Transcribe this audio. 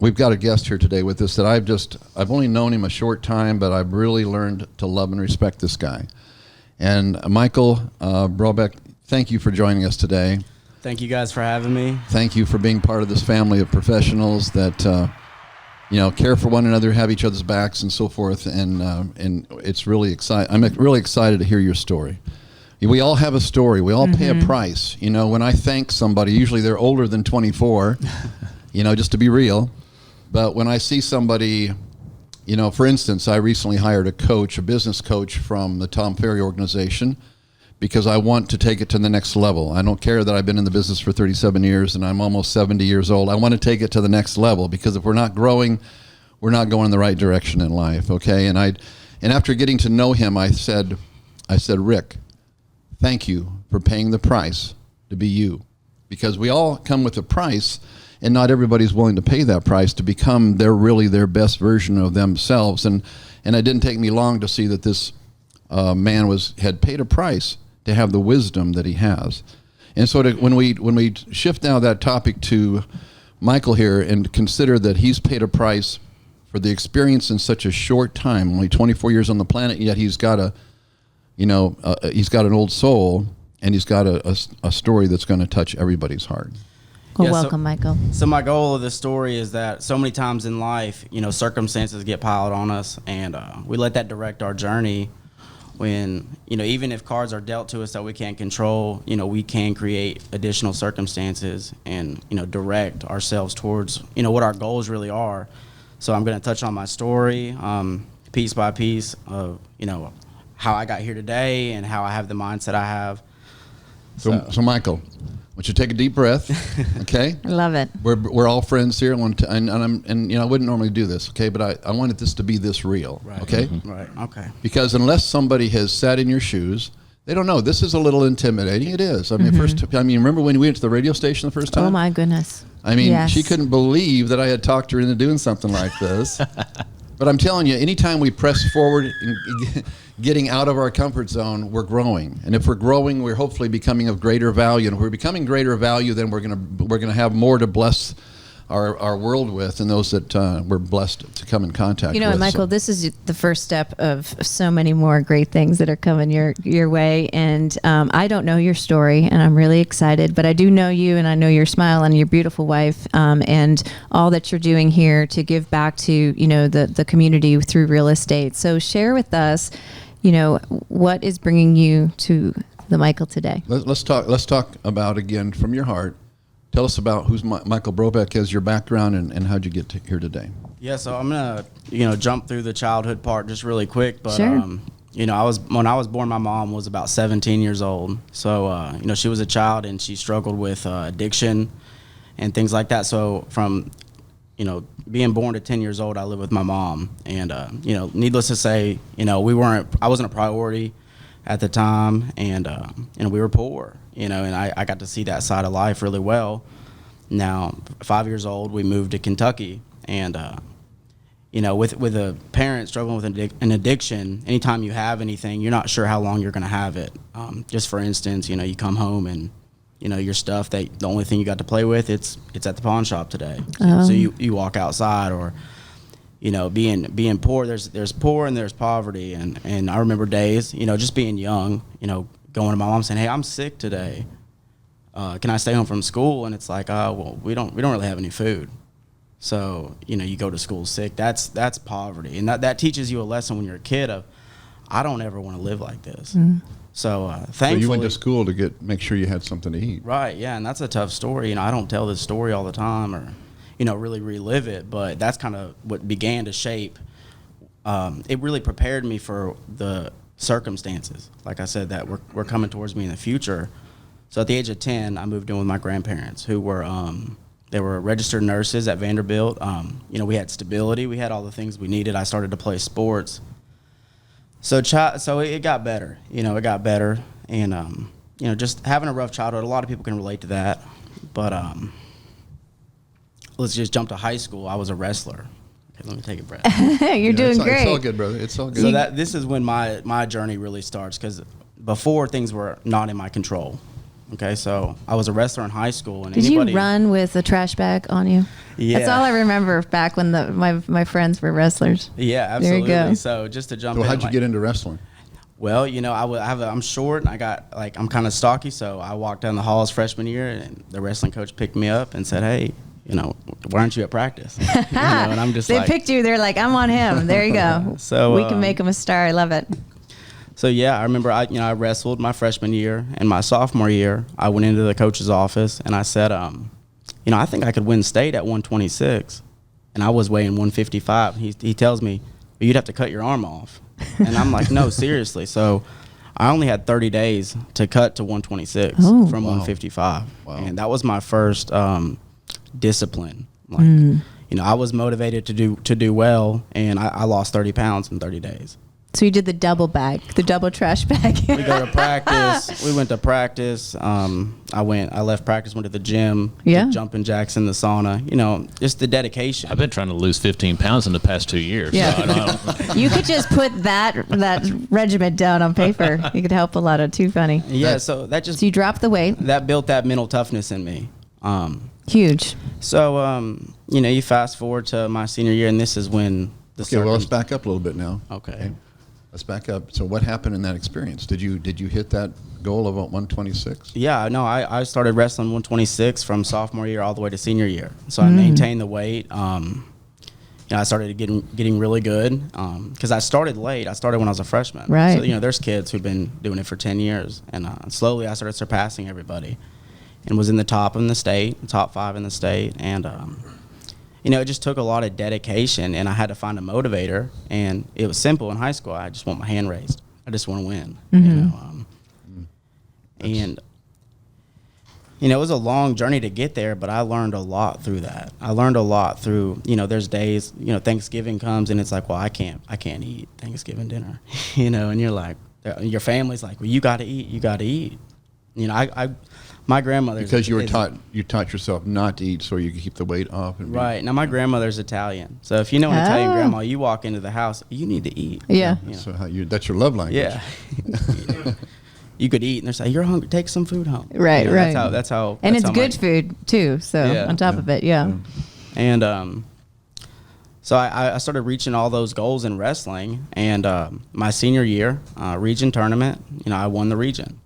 we've got a guest here today with us that I've only known him a short time, but I've really learned to love and respect this guy. And Michael Brobeck, thank you for joining us today. Thank you guys for having me. Thank you for being part of this family of professionals that care for one another, have each other's backs, and so forth. And it's really exciting. I'm really excited to hear your story. We all have a story. We all pay a price. When I thank somebody, usually they're older than 24. Just to be real. But when I see somebody, for instance, I recently hired a business coach from the Tom Ferry organization, because I want to take it to the next level. I don't care that I've been in the business for 37 years and I'm almost 70 years old. I want to take it to the next level, because if we're not growing, we're not going in the right direction in life, okay? And after getting to know him, I said, Rick, thank you for paying the price to be you. Because we all come with a price, and not everybody's willing to pay that price to become their best version of themselves. And it didn't take me long to see that this man had paid a price to have the wisdom that he has. And so when we shift now that topic to Michael here and consider that he's paid a price for the experience in such a short time, only 24 years on the planet, yet he's got he's got an old soul, and he's got a story that's going to touch everybody's heart. Well, welcome, Michael. So my goal of this story is that so many times in life, circumstances get piled on us, and we let that direct our journey. When, even if cards are dealt to us that we can't control, we can create additional circumstances and, direct ourselves towards, what our goals really are. So I'm going to touch on my story, piece by piece of, how I got here today and how I have the mindset I have. So Michael, I want you to take a deep breath, okay? I love it. We're all friends here, and I wouldn't normally do this, okay? But I wanted this to be this real, right. Okay? Right. Okay. Because unless somebody has sat in your shoes, they don't know. This is a little intimidating. It is. I mean, remember when we went to the radio station the first time? Oh my goodness. I mean, yes. She couldn't believe that I had talked her into doing something like this. But I'm telling you, anytime we press forward and getting out of our comfort zone, we're growing. And if we're growing, we're hopefully becoming of greater value. And if we're becoming greater value, then we're gonna have more to bless our world with, and those that we're blessed to come in contact with. And Michael, this is the first step of so many more great things that are coming your way. And I don't know your story, and I'm really excited, but I do know you, and I know your smile and your beautiful wife, and all that you're doing here to give back to, the community through real estate. So share with us, what is bringing you to the Michael today? Let's talk about, again, from your heart. Tell us about who's Michael Brobeck, as your background, and how'd you get here today? Yeah, so I'm gonna jump through the childhood part just really quick. But sure. when I was born, my mom was about 17 years old. So she was a child, and she struggled with addiction and things like that. So from being born to 10 years old, I lived with my mom, and needless to say, I wasn't a priority at the time, and we were poor. And I got to see that side of life really well. Now, 5 years old, we moved to Kentucky, and with a parent struggling with an addiction, anytime you have anything, you're not sure how long you're going to have it. Just for instance, you come home and your stuff, the only thing you got to play with, it's at the pawn shop today. Oh. So you walk outside, or being poor, there's poor and there's poverty, and I remember days, just being young, going to my mom saying, "Hey, I'm sick today. Can I stay home from school?" And it's like, well, we don't really have any food. So, you go to school sick. That's poverty. And that teaches you a lesson when you're a kid of, I don't ever want to live like this. Mm. So, thankfully. So you went to school to make sure you had something to eat. Right, yeah, and that's a tough story. I don't tell this story all the time or, really relive it, but that's kind of what began to shape. It really prepared me for the circumstances, like I said, that were coming towards me in the future. So at the age of 10, I moved in with my grandparents, who were they were registered nurses at Vanderbilt. We had stability, we had all the things we needed. I started to play sports, so it got better. It got better, and just having a rough childhood. A lot of people can relate to that, but let's just jump to high school. I was a wrestler. Let me take a breath. You're doing great. It's all good, brother. It's all good. So this is when my journey really starts, because before, things were not in my control. Okay, so I was a wrestler in high school, and Did anybody you run with a trash bag on you? Yeah. That's all I remember back when my friends were wrestlers. Yeah, There you absolutely. go. So just to jump So in, how'd you like, get into wrestling? Well, you know, I'm short, and I'm kind of stocky, so I walked down the halls freshman year, and the wrestling coach picked me up and said, "Hey, you know, why aren't you at practice?" You know, and I'm just They like, picked you. They're like, I'm on him. There you go. So, we can make him a star. I love it. So yeah, I remember I wrestled my freshman year, and my sophomore year I went into the coach's office and I said, you know, I think I could win state at 126, and I was weighing 155. He tells me, well, you'd have to cut your arm off, and I'm like, no, seriously. So I only had 30 days to cut to 126 Oh. from Wow. 155, Wow. and that was my first discipline. Like, you know, I was motivated to do well, and I lost 30 pounds in 30 days. So you did the double bag, the double trash bag. We go to practice. We went to practice. I left practice, went to the gym. Yeah. Did jumping jacks in the sauna. You know, just the dedication. I've been trying to lose 15 pounds in the past 2 years. Yeah. So I don't, You could just put that regiment down on paper. You could help a lot of Too Funny. Yeah. So that just So you dropped the weight. that built that mental toughness in me. Huge. So you know, you fast forward to my senior year, and this is when the Okay, well, let's back up a little bit now. Okay. Let's back up. So what happened in that experience? Did you hit that goal of 126? Yeah, no, I started wrestling 126 from sophomore year all the way to senior year. So I maintained the weight. You know, I started getting really good because I started late. I started when I was a freshman. Right. So, you know, there's kids who've been doing it for 10 years. And slowly I started surpassing everybody and was in the top in the state, top 5 in the state. And, you know, it just took a lot of dedication, and I had to find a motivator. And it was simple in high school. I just want my hand raised. I just want to win. You know, and you know, it was a long journey to get there, but I learned a lot through that. I learned a lot through, you know, there's days, you know, Thanksgiving comes and it's like, well, I can't eat Thanksgiving dinner, you know, and you're like, your family's like, well, you got to eat. You know, my grandmother, Because you taught yourself not to eat so you could keep the weight off. And right. Now my grandmother's Italian, so if you know an Italian Oh. grandma, you walk into the house, you need to eat. Yeah. You know? So that's your love language. Yeah. You could eat, and they're saying, you're hungry, take some food home. Right, You know, right. That's how. And that's it's how good food too. So Yeah. on top of it, yeah. And so I started reaching all those goals in wrestling. And my senior year, region tournament, you know, I won the region.